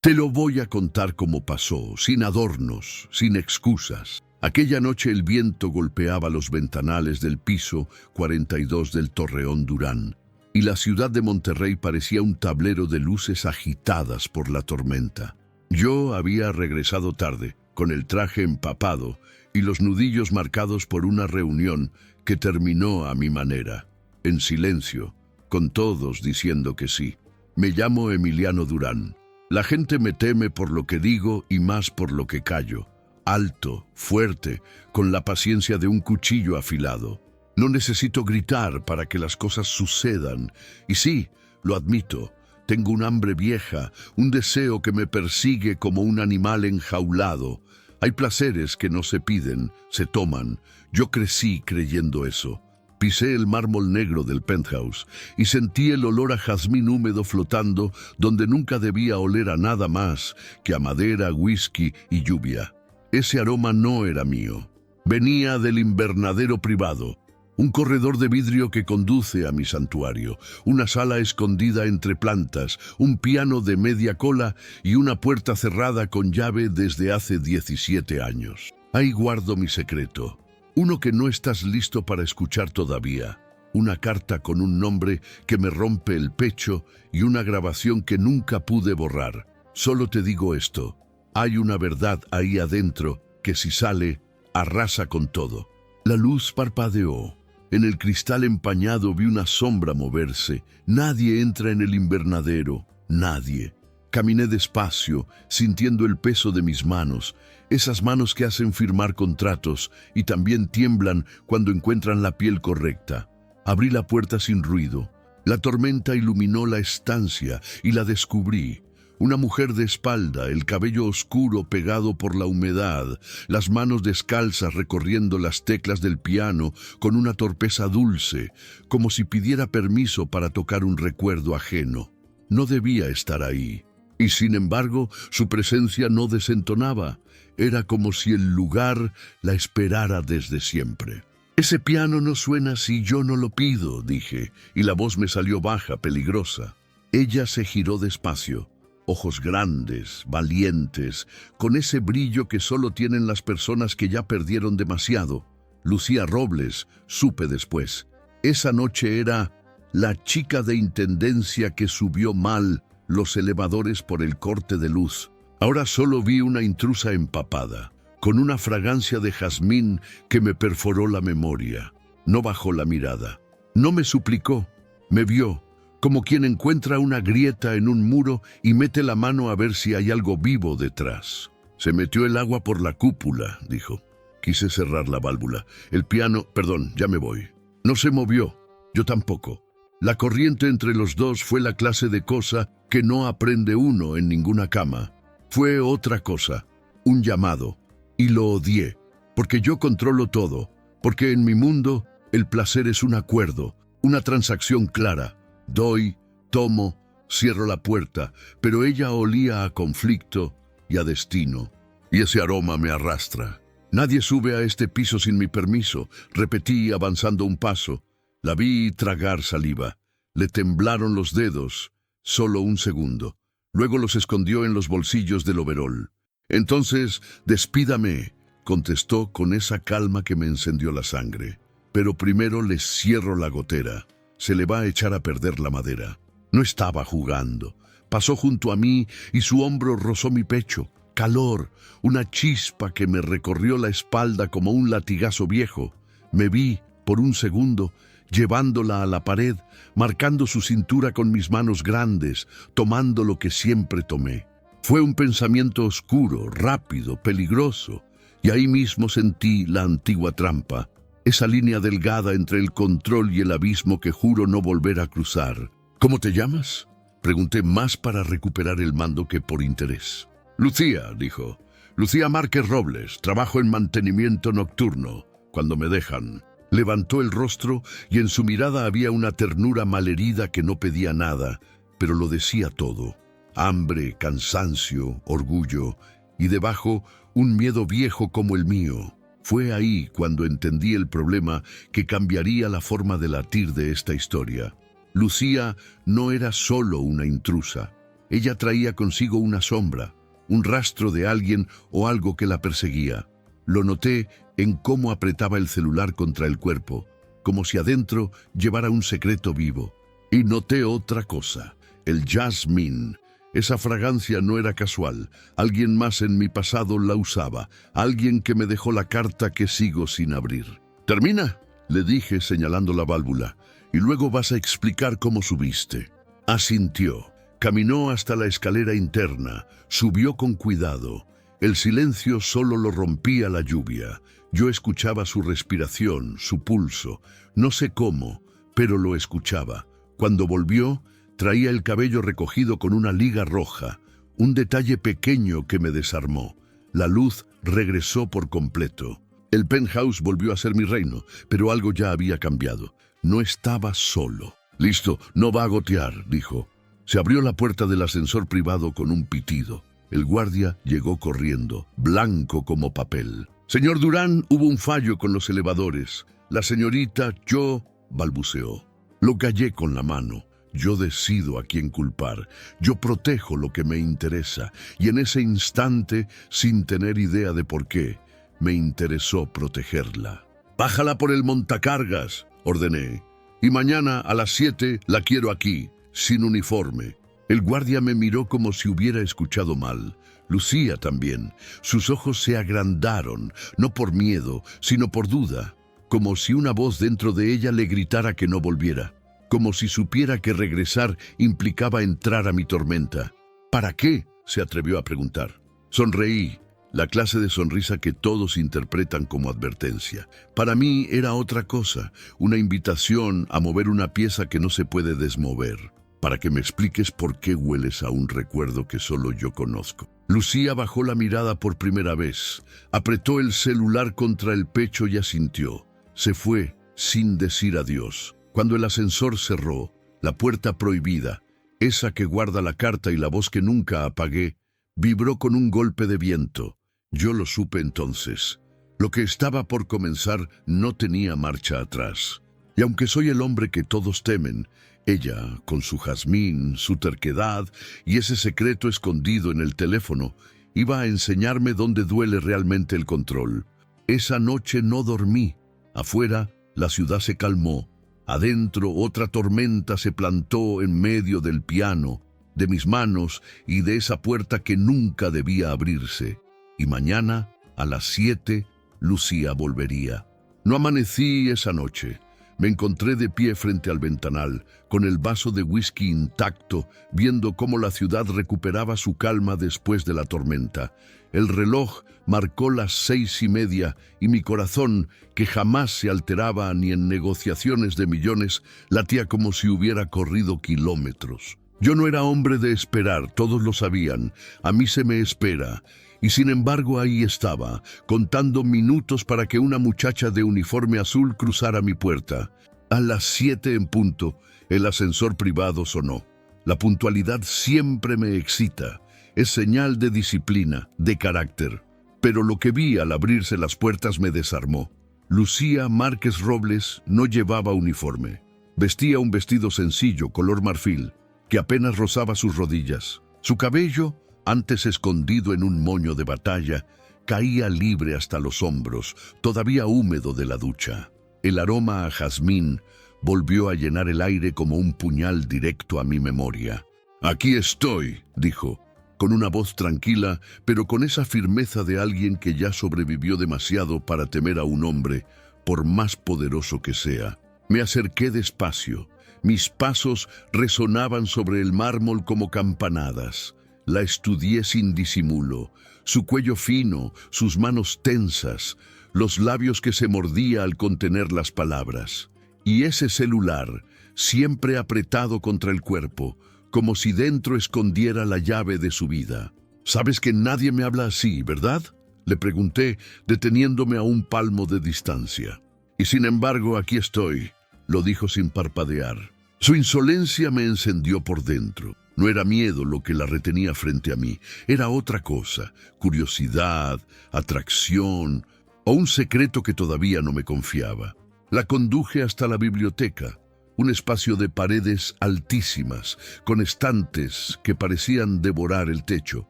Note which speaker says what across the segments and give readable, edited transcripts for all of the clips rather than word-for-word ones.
Speaker 1: Te lo voy a contar como pasó, sin adornos, sin excusas. Aquella noche el viento golpeaba los ventanales del piso 42 del Torreón Durán, y la ciudad de Monterrey parecía un tablero de luces agitadas por la tormenta. Yo había regresado tarde, con el traje empapado y los nudillos marcados por una reunión que terminó a mi manera, en silencio, con todos diciendo que sí. Me llamo Emiliano Durán. La gente me teme por lo que digo y más por lo que callo. Alto, fuerte, con la paciencia de un cuchillo afilado. No necesito gritar para que las cosas sucedan. Y sí, lo admito, tengo un hambre vieja, un deseo que me persigue como un animal enjaulado. Hay placeres que no se piden, se toman. Yo crecí creyendo eso. Pisé el mármol negro del penthouse y sentí el olor a jazmín húmedo flotando donde nunca debía oler a nada más que a madera, whisky y lluvia. Ese aroma no era mío. Venía del invernadero privado, un corredor de vidrio que conduce a mi santuario, una sala escondida entre plantas, un piano de media cola y una puerta cerrada con llave desde hace 17 años. Ahí guardo mi secreto. Uno que no estás listo para escuchar todavía, una carta con un nombre que me rompe el pecho y una grabación que nunca pude borrar. Solo te digo esto, hay una verdad ahí adentro que si sale, arrasa con todo. La luz parpadeó. En el cristal empañado vi una sombra moverse. Nadie entra en el invernadero, nadie. Caminé despacio, sintiendo el peso de mis manos, esas manos que hacen firmar contratos y también tiemblan cuando encuentran la piel correcta. Abrí la puerta sin ruido. La tormenta iluminó la estancia y la descubrí. Una mujer de espalda, el cabello oscuro pegado por la humedad, las manos descalzas recorriendo las teclas del piano con una torpeza dulce, como si pidiera permiso para tocar un recuerdo ajeno. No debía estar ahí. Y sin embargo, su presencia no desentonaba. Era como si el lugar la esperara desde siempre. Ese piano no suena si yo no lo pido, dije, y la voz me salió baja, peligrosa. Ella se giró despacio, ojos grandes, valientes, con ese brillo que solo tienen las personas que ya perdieron demasiado. Lucía Robles, supe después. Esa noche era la chica de intendencia que subió mal los elevadores por el corte de luz. Ahora solo vi una intrusa empapada, con una fragancia de jazmín que me perforó la memoria. No bajó la mirada. No me suplicó. Me vio, como quien encuentra una grieta en un muro y mete la mano a ver si hay algo vivo detrás. Se metió el agua por la cúpula, dijo. Quise cerrar la válvula. El piano, perdón, ya me voy. No se movió. Yo tampoco. La corriente entre los dos fue la clase de cosa que no aprende uno en ninguna cama. Fue otra cosa, un llamado, y lo odié, porque yo controlo todo, porque en mi mundo el placer es un acuerdo, una transacción clara. Doy, tomo, cierro la puerta, pero ella olía a conflicto y a destino, y ese aroma me arrastra. Nadie sube a este piso sin mi permiso, repetí avanzando un paso. La vi tragar saliva. Le temblaron los dedos, solo un segundo. Luego los escondió en los bolsillos del overol. Entonces, despídame, contestó con esa calma que me encendió la sangre. Pero primero le cierro la gotera. Se le va a echar a perder la madera. No estaba jugando. Pasó junto a mí y su hombro rozó mi pecho. Calor, una chispa que me recorrió la espalda como un latigazo viejo. Me vi, por un segundo, llevándola a la pared, marcando su cintura con mis manos grandes, tomando lo que siempre tomé. Fue un pensamiento oscuro, rápido, peligroso, y ahí mismo sentí la antigua trampa, esa línea delgada entre el control y el abismo que juro no volver a cruzar. ¿Cómo te llamas?, pregunté, más para recuperar el mando que por interés. Lucía, dijo. Lucía Márquez Robles, trabajo en mantenimiento nocturno, cuando me dejan. Levantó el rostro y en su mirada había una ternura malherida que no pedía nada, pero lo decía todo. Hambre, cansancio, orgullo, y debajo un miedo viejo como el mío. Fue ahí cuando entendí el problema que cambiaría la forma de latir de esta historia. Lucía no era solo una intrusa, Ella traía consigo una sombra, un rastro de alguien o algo que la perseguía. Lo noté en cómo apretaba el celular contra el cuerpo, como si adentro llevara un secreto vivo. Y noté otra cosa, el jazmín. Esa fragancia no era casual. Alguien más en mi pasado la usaba, alguien que me dejó la carta que sigo sin abrir. «¿Termina?», le dije señalando la válvula, «y luego vas a explicar cómo subiste». Asintió. Caminó hasta la escalera interna, subió con cuidado. El silencio solo lo rompía la lluvia. Yo escuchaba su respiración, su pulso. No sé cómo, pero lo escuchaba. Cuando volvió, traía el cabello recogido con una liga roja, un detalle pequeño que me desarmó. La luz regresó por completo. El penthouse volvió a ser mi reino, pero algo ya había cambiado. No estaba solo. «Listo, no va a gotear», dijo. Se abrió la puerta del ascensor privado con un pitido. El guardia llegó corriendo, blanco como papel. «Señor Durán, hubo un fallo con los elevadores. La señorita, yo», balbuceó. Lo callé con la mano. Yo decido a quién culpar. Yo protejo lo que me interesa. Y en ese instante, sin tener idea de por qué, me interesó protegerla. «Bájala por el montacargas», ordené. «Y mañana a las 7 la quiero aquí, sin uniforme». El guardia me miró como si hubiera escuchado mal. Lucía también. Sus ojos se agrandaron, no por miedo, sino por duda, como si una voz dentro de ella le gritara que no volviera, como si supiera que regresar implicaba entrar a mi tormenta. «¿Para qué?», se atrevió a preguntar. Sonreí, la clase de sonrisa que todos interpretan como advertencia. Para mí era otra cosa, una invitación a mover una pieza que no se puede desmover, para que me expliques por qué hueles a un recuerdo que solo yo conozco. Lucía bajó la mirada por primera vez, apretó el celular contra el pecho y asintió. Se fue sin decir adiós. Cuando el ascensor cerró, la puerta prohibida, esa que guarda la carta y la voz que nunca apagué, vibró con un golpe de viento. Yo lo supe entonces. Lo que estaba por comenzar no tenía marcha atrás. Y aunque soy el hombre que todos temen, ella, con su jazmín, su terquedad y ese secreto escondido en el teléfono, iba a enseñarme dónde duele realmente el control. Esa noche no dormí. Afuera, la ciudad se calmó. Adentro, otra tormenta se plantó en medio del piano, de mis manos y de esa puerta que nunca debía abrirse. Y mañana, a las 7, Lucía volvería. No amanecí esa noche. Me encontré de pie frente al ventanal, con el vaso de whisky intacto, viendo cómo la ciudad recuperaba su calma después de la tormenta. El reloj marcó las 6:30 y mi corazón, que jamás se alteraba ni en negociaciones de millones, latía como si hubiera corrido kilómetros. Yo no era hombre de esperar, todos lo sabían. A mí se me espera. Y sin embargo ahí estaba, contando minutos para que una muchacha de uniforme azul cruzara mi puerta. A las 7 en punto, el ascensor privado sonó. La puntualidad siempre me excita. Es señal de disciplina, de carácter. Pero lo que vi al abrirse las puertas me desarmó. Lucía Márquez Robles no llevaba uniforme. Vestía un vestido sencillo, color marfil, que apenas rozaba sus rodillas. Su cabello, antes escondido en un moño de batalla, caía libre hasta los hombros, todavía húmedo de la ducha. El aroma a jazmín volvió a llenar el aire como un puñal directo a mi memoria. «Aquí estoy», dijo, con una voz tranquila, pero con esa firmeza de alguien que ya sobrevivió demasiado para temer a un hombre, por más poderoso que sea. Me acerqué despacio. Mis pasos resonaban sobre el mármol como campanadas. La estudié sin disimulo, su cuello fino, sus manos tensas, los labios que se mordía al contener las palabras. Y ese celular, siempre apretado contra el cuerpo, como si dentro escondiera la llave de su vida. «Sabes que nadie me habla así, ¿verdad?», le pregunté, deteniéndome a un palmo de distancia. «Y sin embargo, aquí estoy», lo dijo sin parpadear. Su insolencia me encendió por dentro. No era miedo lo que la retenía frente a mí, era otra cosa, curiosidad, atracción o un secreto que todavía no me confiaba. La conduje hasta la biblioteca, un espacio de paredes altísimas, con estantes que parecían devorar el techo,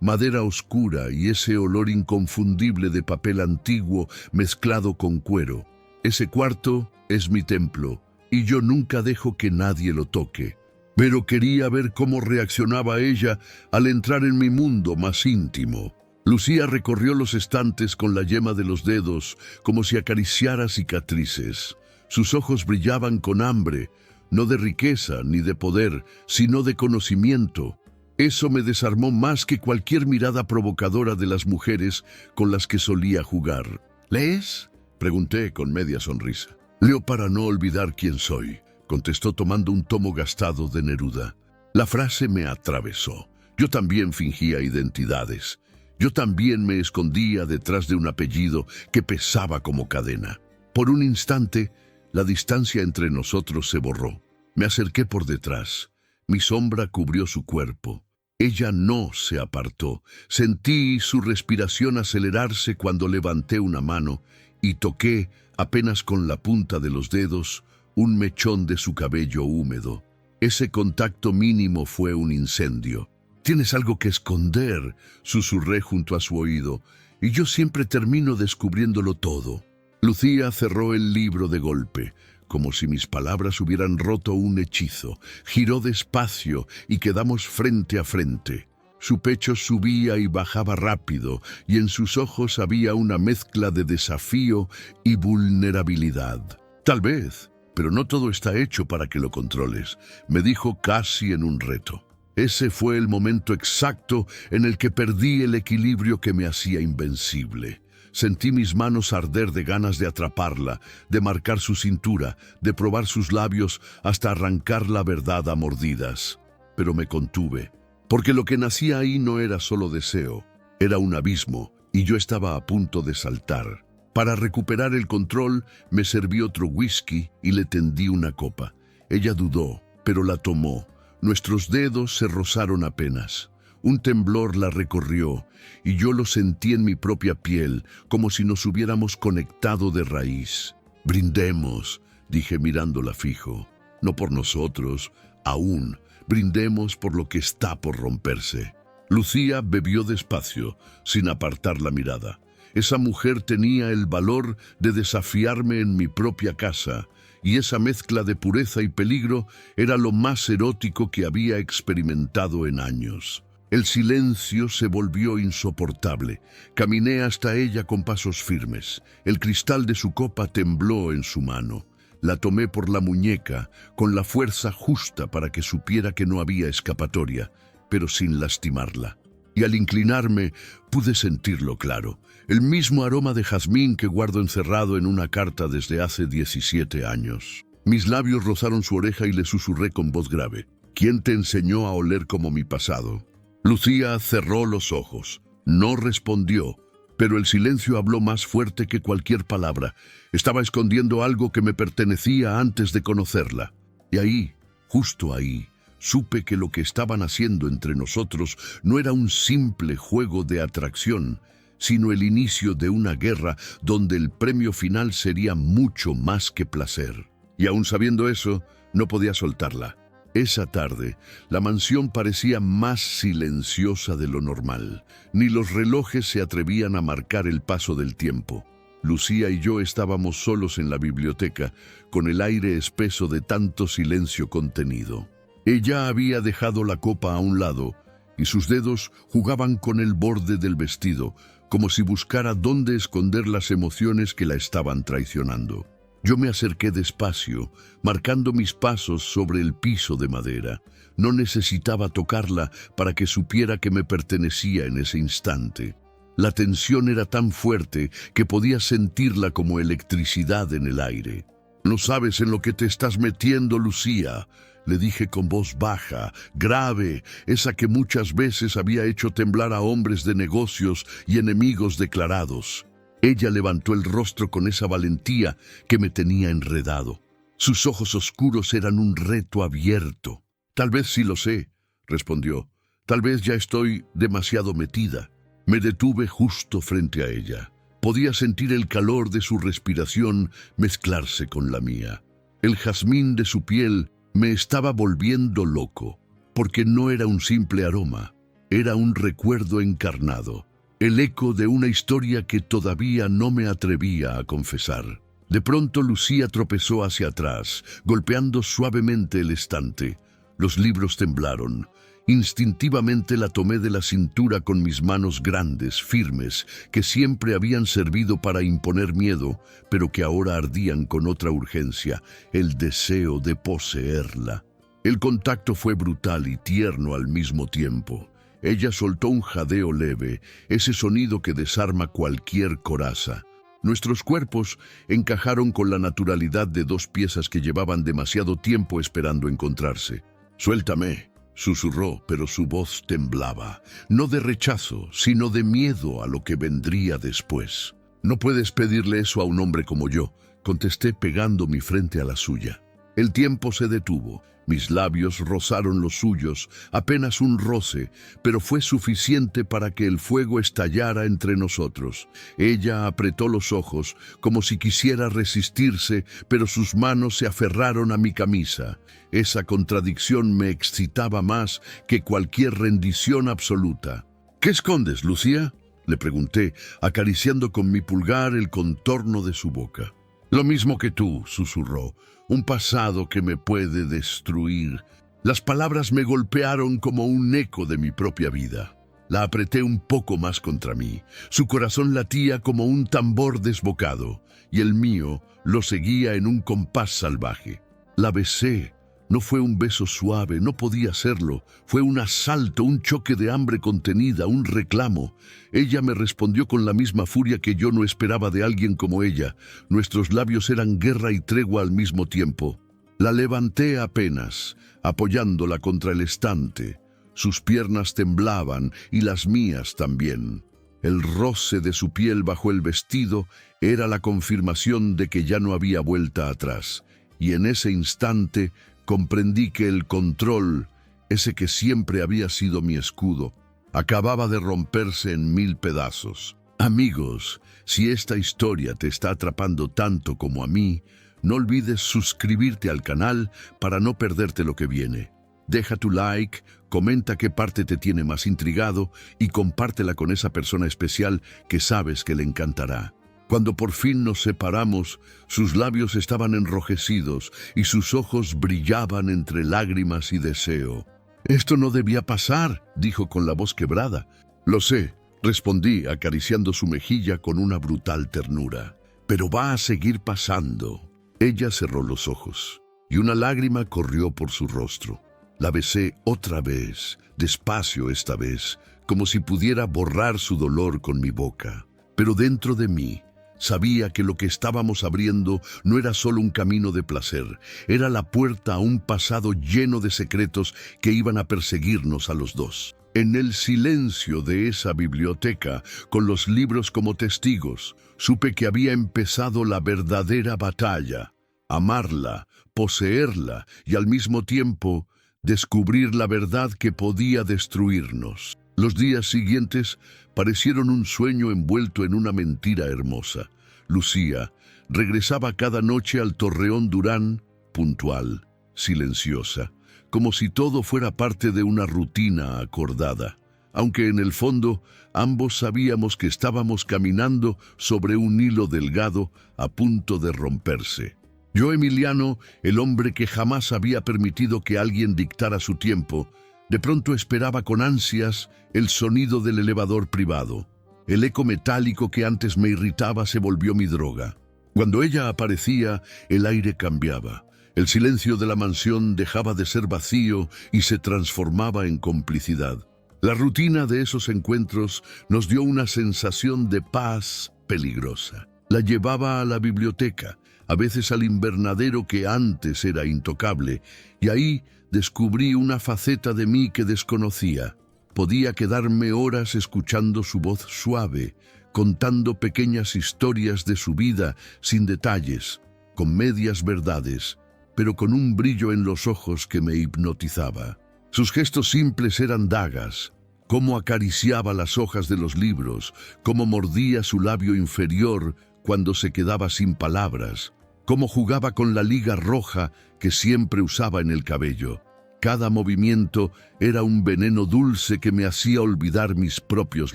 Speaker 1: madera oscura y ese olor inconfundible de papel antiguo mezclado con cuero. Ese cuarto es mi templo, y yo nunca dejo que nadie lo toque. Pero quería ver cómo reaccionaba ella al entrar en mi mundo más íntimo. Lucía recorrió los estantes con la yema de los dedos, como si acariciara cicatrices. Sus ojos brillaban con hambre, no de riqueza ni de poder, sino de conocimiento. Eso me desarmó más que cualquier mirada provocadora de las mujeres con las que solía jugar. ¿Lees?, pregunté con media sonrisa. Leo para no olvidar quién soy, contestó tomando un tomo gastado de Neruda. La frase me atravesó. Yo también fingía identidades. Yo también me escondía detrás de un apellido que pesaba como cadena. Por un instante, la distancia entre nosotros se borró. Me acerqué por detrás. Mi sombra cubrió su cuerpo. Ella no se apartó. Sentí su respiración acelerarse cuando levanté una mano y toqué, apenas con la punta de los dedos, un mechón de su cabello húmedo. Ese contacto mínimo fue un incendio. «Tienes algo que esconder», susurré junto a su oído, «y yo siempre termino descubriéndolo todo». Lucía cerró el libro de golpe, como si mis palabras hubieran roto un hechizo. Giró despacio y quedamos frente a frente. Su pecho subía y bajaba rápido, y en sus ojos había una mezcla de desafío y vulnerabilidad. «Tal vez, pero no todo está hecho para que lo controles», me dijo casi en un reto. Ese fue el momento exacto en el que perdí el equilibrio que me hacía invencible. Sentí mis manos arder de ganas de atraparla, de marcar su cintura, de probar sus labios hasta arrancar la verdad a mordidas. Pero me contuve, porque lo que nacía ahí no era solo deseo, era un abismo, y yo estaba a punto de saltar. Para recuperar el control, me serví otro whisky y le tendí una copa. Ella dudó, pero la tomó. Nuestros dedos se rozaron apenas. Un temblor la recorrió, y yo lo sentí en mi propia piel, como si nos hubiéramos conectado de raíz. «Brindemos», dije mirándola fijo. «No por nosotros, aún. Brindemos por lo que está por romperse». Lucía bebió despacio, sin apartar la mirada. Esa mujer tenía el valor de desafiarme en mi propia casa, y esa mezcla de pureza y peligro era lo más erótico que había experimentado en años. El silencio se volvió insoportable. Caminé hasta ella con pasos firmes. El cristal de su copa tembló en su mano. La tomé por la muñeca, con la fuerza justa para que supiera que no había escapatoria, pero sin lastimarla. Y al inclinarme, pude sentirlo claro. El mismo aroma de jazmín que guardo encerrado en una carta desde hace 17 años. Mis labios rozaron su oreja y le susurré con voz grave. «¿Quién te enseñó a oler como mi pasado?». Lucía cerró los ojos. No respondió, pero el silencio habló más fuerte que cualquier palabra. Estaba escondiendo algo que me pertenecía antes de conocerla. Y ahí, justo ahí, supe que lo que estaban haciendo entre nosotros no era un simple juego de atracción, sino el inicio de una guerra donde el premio final sería mucho más que placer. Y aún sabiendo eso, no podía soltarla. Esa tarde, la mansión parecía más silenciosa de lo normal. Ni los relojes se atrevían a marcar el paso del tiempo. Lucía y yo estábamos solos en la biblioteca, con el aire espeso de tanto silencio contenido. Ella había dejado la copa a un lado, y sus dedos jugaban con el borde del vestido, como si buscara dónde esconder las emociones que la estaban traicionando. Yo me acerqué despacio, marcando mis pasos sobre el piso de madera. No necesitaba tocarla para que supiera que me pertenecía en ese instante. La tensión era tan fuerte que podía sentirla como electricidad en el aire. «No sabes en lo que te estás metiendo, Lucía», le dije con voz baja, grave, esa que muchas veces había hecho temblar a hombres de negocios y enemigos declarados. Ella levantó el rostro con esa valentía que me tenía enredado. Sus ojos oscuros eran un reto abierto. «Tal vez sí lo sé», respondió. «Tal vez ya estoy demasiado metida». Me detuve justo frente a ella. Podía sentir el calor de su respiración mezclarse con la mía. El jazmín de su piel me estaba volviendo loco, porque no era un simple aroma, era un recuerdo encarnado, el eco de una historia que todavía no me atrevía a confesar. De pronto Lucía tropezó hacia atrás, golpeando suavemente el estante. Los libros temblaron. Instintivamente la tomé de la cintura con mis manos grandes, firmes, que siempre habían servido para imponer miedo, pero que ahora ardían con otra urgencia, el deseo de poseerla. El contacto fue brutal y tierno al mismo tiempo. Ella soltó un jadeo leve, ese sonido que desarma cualquier coraza. Nuestros cuerpos encajaron con la naturalidad de dos piezas que llevaban demasiado tiempo esperando encontrarse. «Suéltame», susurró, pero su voz temblaba, no de rechazo, sino de miedo a lo que vendría después. «No puedes pedirle eso a un hombre como yo», contesté pegando mi frente a la suya. El tiempo se detuvo. Mis labios rozaron los suyos, apenas un roce, pero fue suficiente para que el fuego estallara entre nosotros. Ella apretó los ojos, como si quisiera resistirse, pero sus manos se aferraron a mi camisa. Esa contradicción me excitaba más que cualquier rendición absoluta. «¿Qué escondes, Lucía?», le pregunté, acariciando con mi pulgar el contorno de su boca. «Lo mismo que tú», susurró, «un pasado que me puede destruir». Las palabras me golpearon como un eco de mi propia vida. La apreté un poco más contra mí. Su corazón latía como un tambor desbocado, y el mío lo seguía en un compás salvaje. La besé. No fue un beso suave, no podía serlo. Fue un asalto, un choque de hambre contenida, un reclamo. Ella me respondió con la misma furia que yo no esperaba de alguien como ella. Nuestros labios eran guerra y tregua al mismo tiempo. La levanté apenas, apoyándola contra el estante. Sus piernas temblaban y las mías también. El roce de su piel bajo el vestido era la confirmación de que ya no había vuelta atrás. Y en ese instante comprendí que el control, ese que siempre había sido mi escudo, acababa de romperse en 1000 pedazos. Amigos, si esta historia te está atrapando tanto como a mí, no olvides suscribirte al canal para no perderte lo que viene. Deja tu like, comenta qué parte te tiene más intrigado y compártela con esa persona especial que sabes que le encantará. Cuando por fin nos separamos, sus labios estaban enrojecidos y sus ojos brillaban entre lágrimas y deseo. «Esto no debía pasar», dijo con la voz quebrada. «Lo sé», respondí, acariciando su mejilla con una brutal ternura. «Pero va a seguir pasando». Ella cerró los ojos y una lágrima corrió por su rostro. La besé otra vez, despacio esta vez, como si pudiera borrar su dolor con mi boca. Pero dentro de mí, sabía que lo que estábamos abriendo no era solo un camino de placer, era la puerta a un pasado lleno de secretos que iban a perseguirnos a los dos. En el silencio de esa biblioteca, con los libros como testigos, supe que había empezado la verdadera batalla. Amarla, poseerla y al mismo tiempo descubrir la verdad que podía destruirnos. Los días siguientes parecieron un sueño envuelto en una mentira hermosa. Lucía regresaba cada noche al Torreón Durán, puntual, silenciosa, como si todo fuera parte de una rutina acordada, aunque en el fondo ambos sabíamos que estábamos caminando sobre un hilo delgado a punto de romperse. Yo, Emiliano, el hombre que jamás había permitido que alguien dictara su tiempo, de pronto esperaba con ansias el sonido del elevador privado. El eco metálico que antes me irritaba se volvió mi droga. Cuando ella aparecía, el aire cambiaba. El silencio de la mansión dejaba de ser vacío y se transformaba en complicidad. La rutina de esos encuentros nos dio una sensación de paz peligrosa. La llevaba a la biblioteca, a veces al invernadero que antes era intocable, y ahí descubrí una faceta de mí que desconocía. Podía quedarme horas escuchando su voz suave, contando pequeñas historias de su vida sin detalles, con medias verdades, pero con un brillo en los ojos que me hipnotizaba. Sus gestos simples eran dagas, cómo acariciaba las hojas de los libros, cómo mordía su labio inferior cuando se quedaba sin palabras. cómo jugaba con la liga roja que siempre usaba en el cabello. Cada movimiento era un veneno dulce que me hacía olvidar mis propios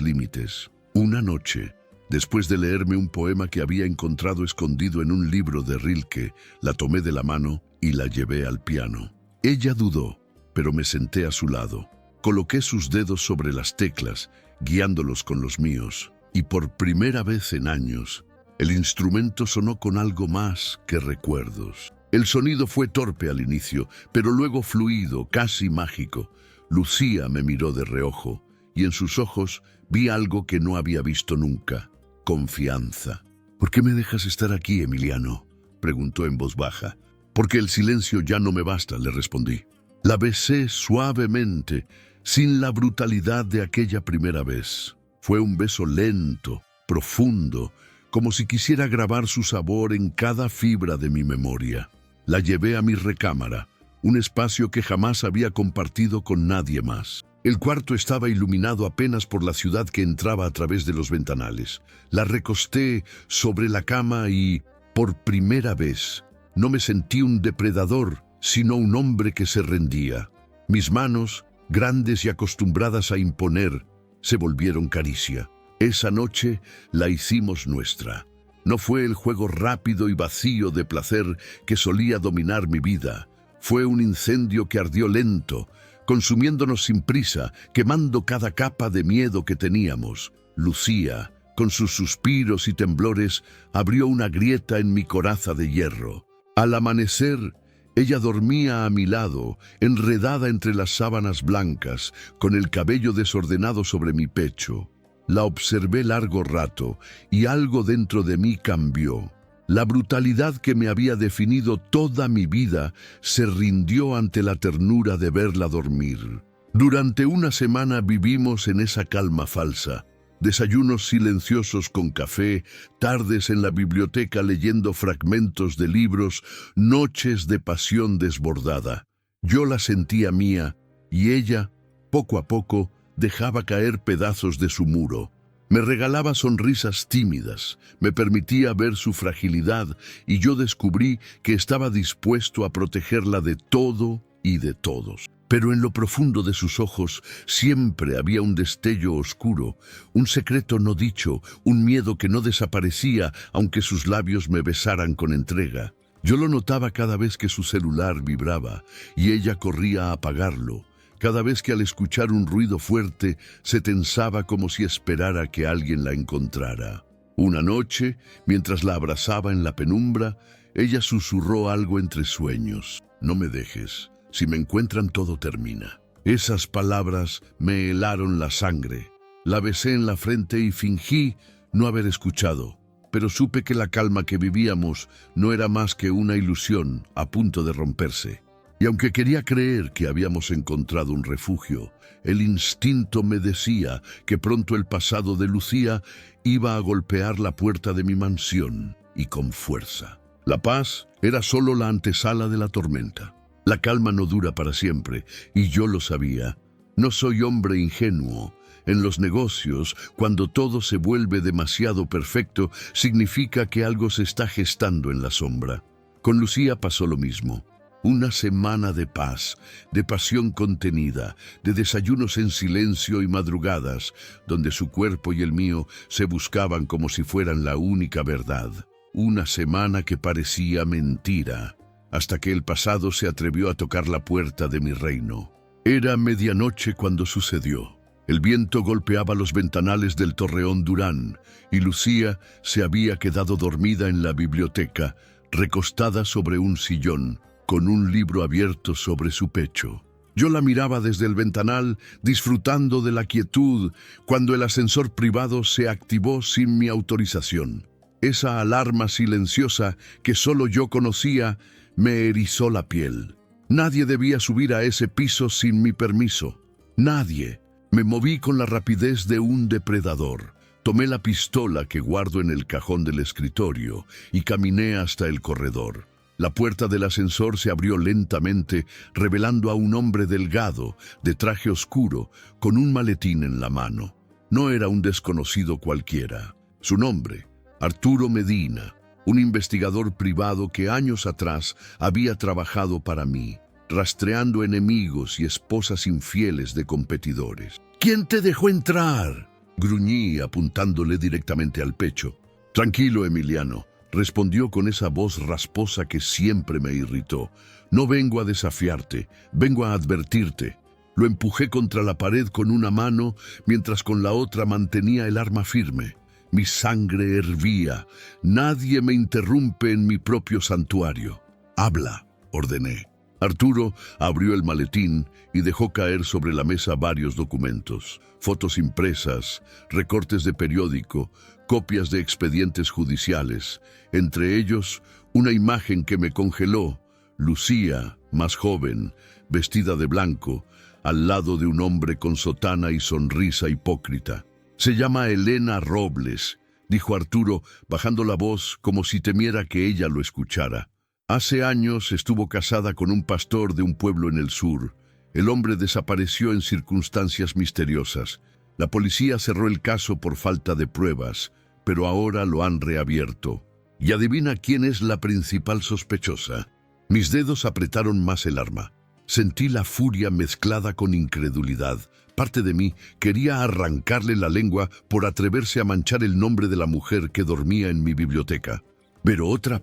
Speaker 1: límites. Una noche, después de leerme un poema que había encontrado escondido en un libro de Rilke, la tomé de la mano y la llevé al piano. Ella dudó, pero me senté a su lado. Coloqué sus dedos sobre las teclas, guiándolos con los míos, y por primera vez en años, el instrumento sonó con algo más que recuerdos. El sonido fue torpe al inicio, pero luego fluido, casi mágico. Lucía me miró de reojo, y en sus ojos vi algo que no había visto nunca: confianza. «¿Por qué me dejas estar aquí, Emiliano?», preguntó en voz baja. «Porque el silencio ya no me basta», le respondí. La besé suavemente, sin la brutalidad de aquella primera vez. Fue un beso lento, profundo, como si quisiera grabar su sabor en cada fibra de mi memoria. La llevé a mi recámara, un espacio que jamás había compartido con nadie más. El cuarto estaba iluminado apenas por la ciudad que entraba a través de los ventanales. La recosté sobre la cama y, por primera vez, no me sentí un depredador, sino un hombre que se rendía. Mis manos, grandes y acostumbradas a imponer, se volvieron caricia. Esa noche la hicimos nuestra. No fue el juego rápido y vacío de placer que solía dominar mi vida. Fue un incendio que ardió lento, consumiéndonos sin prisa, quemando cada capa de miedo que teníamos. Lucía, con sus suspiros y temblores, abrió una grieta en mi coraza de hierro. Al amanecer, ella dormía a mi lado, enredada entre las sábanas blancas, con el cabello desordenado sobre mi pecho. La observé largo rato y algo dentro de mí cambió. La brutalidad que me había definido toda mi vida se rindió ante la ternura de verla dormir. Durante una semana vivimos en esa calma falsa. Desayunos silenciosos con café, tardes en la biblioteca leyendo fragmentos de libros, noches de pasión desbordada. Yo la sentía mía y ella, poco a poco, dejaba caer pedazos de su muro. Me regalaba sonrisas tímidas, me permitía ver su fragilidad y yo descubrí que estaba dispuesto a protegerla de todo y de todos. Pero en lo profundo de sus ojos siempre había un destello oscuro, un secreto no dicho, un miedo que no desaparecía aunque sus labios me besaran con entrega. Yo lo notaba cada vez que su celular vibraba y ella corría a apagarlo. Cada vez que al escuchar un ruido fuerte se tensaba como si esperara que alguien la encontrara. Una noche, mientras la abrazaba en la penumbra, ella susurró algo entre sueños: «No me dejes. Si me encuentran, todo termina». Esas palabras me helaron la sangre. La besé en la frente y fingí no haber escuchado, pero supe que la calma que vivíamos no era más que una ilusión a punto de romperse. Y aunque quería creer que habíamos encontrado un refugio, el instinto me decía que pronto el pasado de Lucía iba a golpear la puerta de mi mansión, y con fuerza. La paz era solo la antesala de la tormenta. La calma no dura para siempre, y yo lo sabía. No soy hombre ingenuo. En los negocios, cuando todo se vuelve demasiado perfecto, significa que algo se está gestando en la sombra. Con Lucía pasó lo mismo. Una semana de paz, de pasión contenida, de desayunos en silencio y madrugadas, donde su cuerpo y el mío se buscaban como si fueran la única verdad. Una semana que parecía mentira, hasta que el pasado se atrevió a tocar la puerta de mi reino. Era medianoche cuando sucedió. El viento golpeaba los ventanales del Torreón Durán, y Lucía se había quedado dormida en la biblioteca, recostada sobre un sillón, con un libro abierto sobre su pecho. Yo la miraba desde el ventanal, disfrutando de la quietud, cuando el ascensor privado se activó sin mi autorización. Esa alarma silenciosa que solo yo conocía me erizó la piel. Nadie debía subir a ese piso sin mi permiso. Nadie. Me moví con la rapidez de un depredador. Tomé la pistola que guardo en el cajón del escritorio y caminé hasta el corredor. La puerta del ascensor se abrió lentamente, revelando a un hombre delgado, de traje oscuro, con un maletín en la mano. No era un desconocido cualquiera. Su nombre, Arturo Medina. un investigador privado que años atrás había trabajado para mí, rastreando enemigos y esposas infieles de competidores. ¿Quién te dejó entrar?, gruñí apuntándole directamente al pecho. Tranquilo, Emiliano, respondió con esa voz rasposa que siempre me irritó. No vengo a desafiarte, vengo a advertirte. Lo empujé contra la pared con una mano, mientras con la otra mantenía el arma firme. Mi sangre hervía. Nadie me interrumpe en mi propio santuario. Habla, ordené. Arturo abrió el maletín y dejó caer sobre la mesa varios documentos, fotos impresas, recortes de periódico, copias de expedientes judiciales, entre ellos una imagen que me congeló. Lucía, más joven, vestida de blanco, al lado de un hombre con sotana y sonrisa hipócrita. Se llama Elena Robles, dijo Arturo, bajando la voz como si temiera que ella lo escuchara. Hace años estuvo casada con un pastor de un pueblo en el sur. El hombre desapareció en circunstancias misteriosas. La policía cerró el caso por falta de pruebas, pero ahora lo han reabierto. ¿Y adivina quién es la principal sospechosa? Mis dedos apretaron más el arma. Sentí la furia mezclada con incredulidad. Parte de mí quería arrancarle la lengua por atreverse a manchar el nombre de la mujer que dormía en mi biblioteca. Pero otra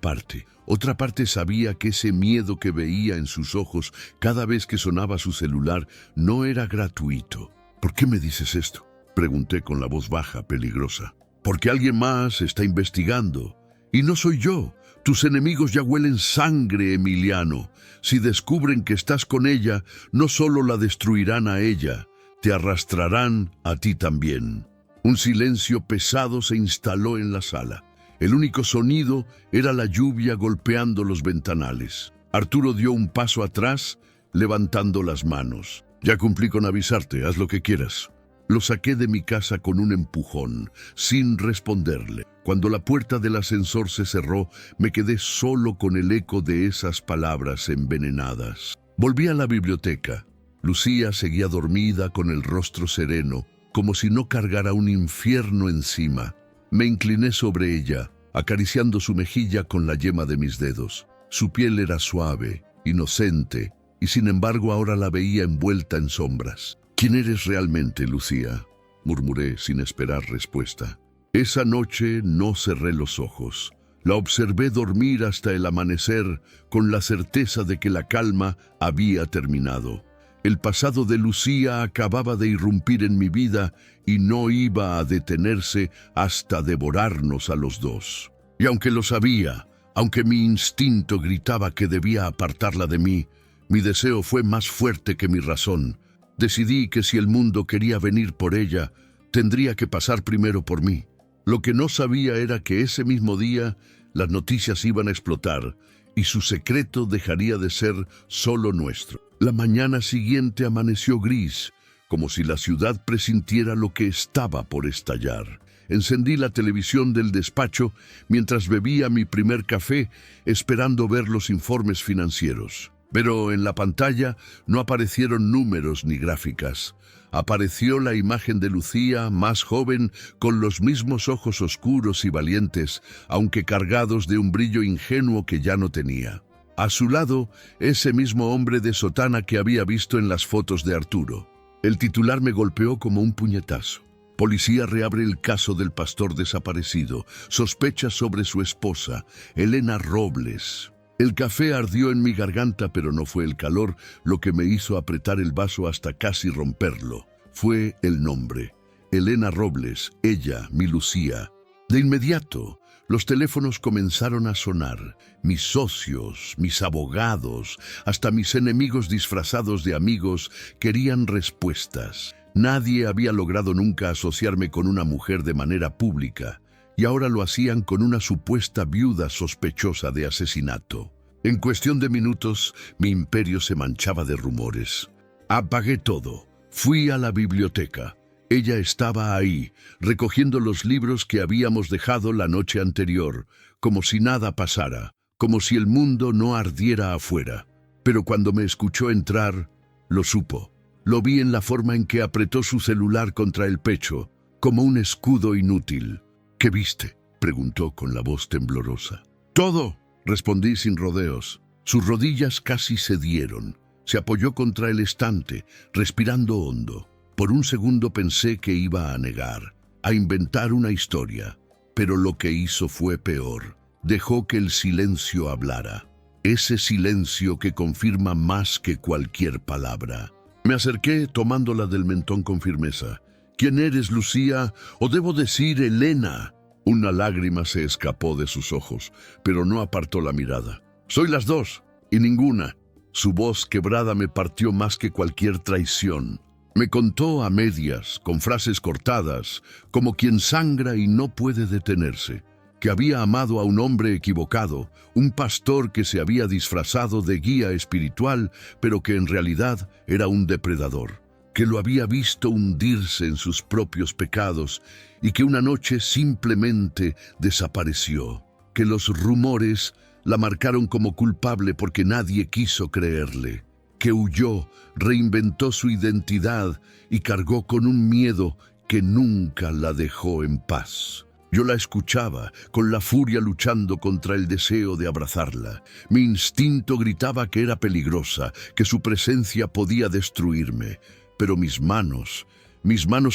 Speaker 1: parte sabía que ese miedo que veía en sus ojos cada vez que sonaba su celular no era gratuito. ¿Por qué me dices esto?, pregunté con la voz baja, peligrosa. Porque alguien más está investigando. Y no soy yo. Tus enemigos ya huelen sangre, Emiliano. Si descubren que estás con ella, no solo la destruirán a ella, te arrastrarán a ti también. Un silencio pesado se instaló en la sala. El único sonido era la lluvia golpeando los ventanales. Arturo dio un paso atrás, levantando las manos. Ya cumplí con avisarte, haz lo que quieras. Lo saqué de mi casa con un empujón, sin responderle. Cuando la puerta del ascensor se cerró, me quedé solo con el eco de esas palabras envenenadas. Volví a la biblioteca. Lucía seguía dormida con el rostro sereno, como si no cargara un infierno encima. Me incliné sobre ella, acariciando su mejilla con la yema de mis dedos. Su piel era suave, inocente, y sin embargo ahora la veía envuelta en sombras. ¿Quién eres realmente, Lucía?, murmuré sin esperar respuesta. Esa noche no cerré los ojos. La observé dormir hasta el amanecer con la certeza de que la calma había terminado. El pasado de Lucía acababa de irrumpir en mi vida y no iba a detenerse hasta devorarnos a los dos. Y aunque lo sabía, aunque mi instinto gritaba que debía apartarla de mí, mi deseo fue más fuerte que mi razón. Decidí que si el mundo quería venir por ella, tendría que pasar primero por mí. Lo que no sabía era que ese mismo día las noticias iban a explotar y su secreto dejaría de ser solo nuestro. La mañana siguiente amaneció gris, como si la ciudad presintiera lo que estaba por estallar. Encendí la televisión del despacho mientras bebía mi primer café, esperando ver los informes financieros. Pero en la pantalla no aparecieron números ni gráficas. Apareció la imagen de Lucía, más joven, con los mismos ojos oscuros y valientes, aunque cargados de un brillo ingenuo que ya no tenía. A su lado, ese mismo hombre de sotana que había visto en las fotos de Arturo. El titular me golpeó como un puñetazo. Policía reabre el caso del pastor desaparecido. Sospecha sobre su esposa, Elena Robles. El café ardió en mi garganta, pero no fue el calor lo que me hizo apretar el vaso hasta casi romperlo. Fue el nombre. Elena Robles, ella, mi Lucía. De inmediato, los teléfonos comenzaron a sonar. Mis socios, mis abogados, hasta mis enemigos disfrazados de amigos querían respuestas. Nadie había logrado nunca asociarme con una mujer de manera pública, y ahora lo hacían con una supuesta viuda sospechosa de asesinato. En cuestión de minutos, mi imperio se manchaba de rumores. Apagué todo. Fui a la biblioteca. Ella estaba ahí, recogiendo los libros que habíamos dejado la noche anterior, como si nada pasara, como si el mundo no ardiera afuera. Pero cuando me escuchó entrar, lo supo. Lo vi en la forma en que apretó su celular contra el pecho, como un escudo inútil. ¿Qué viste?, preguntó con la voz temblorosa. Todo, respondí sin rodeos. Sus rodillas casi cedieron. Se apoyó contra el estante, respirando hondo. Por un segundo pensé que iba a negar, a inventar una historia, pero lo que hizo fue peor. Dejó que el silencio hablara. Ese silencio que confirma más que cualquier palabra. Me acerqué tomándola del mentón con firmeza. ¿Quién eres, Lucía? ¿O debo decir Elena? Una lágrima se escapó de sus ojos, pero no apartó la mirada. Soy las dos, y ninguna. Su voz quebrada me partió más que cualquier traición. Me contó a medias, con frases cortadas, como quien sangra y no puede detenerse, que había amado a un hombre equivocado, un pastor que se había disfrazado de guía espiritual, pero que en realidad era un depredador, que lo había visto hundirse en sus propios pecados y que una noche simplemente desapareció, que los rumores la marcaron como culpable porque nadie quiso creerle, que huyó, reinventó su identidad y cargó con un miedo que nunca la dejó en paz. Yo la escuchaba, con la furia luchando contra el deseo de abrazarla. Mi instinto gritaba que era peligrosa, que su presencia podía destruirme. Pero mis manos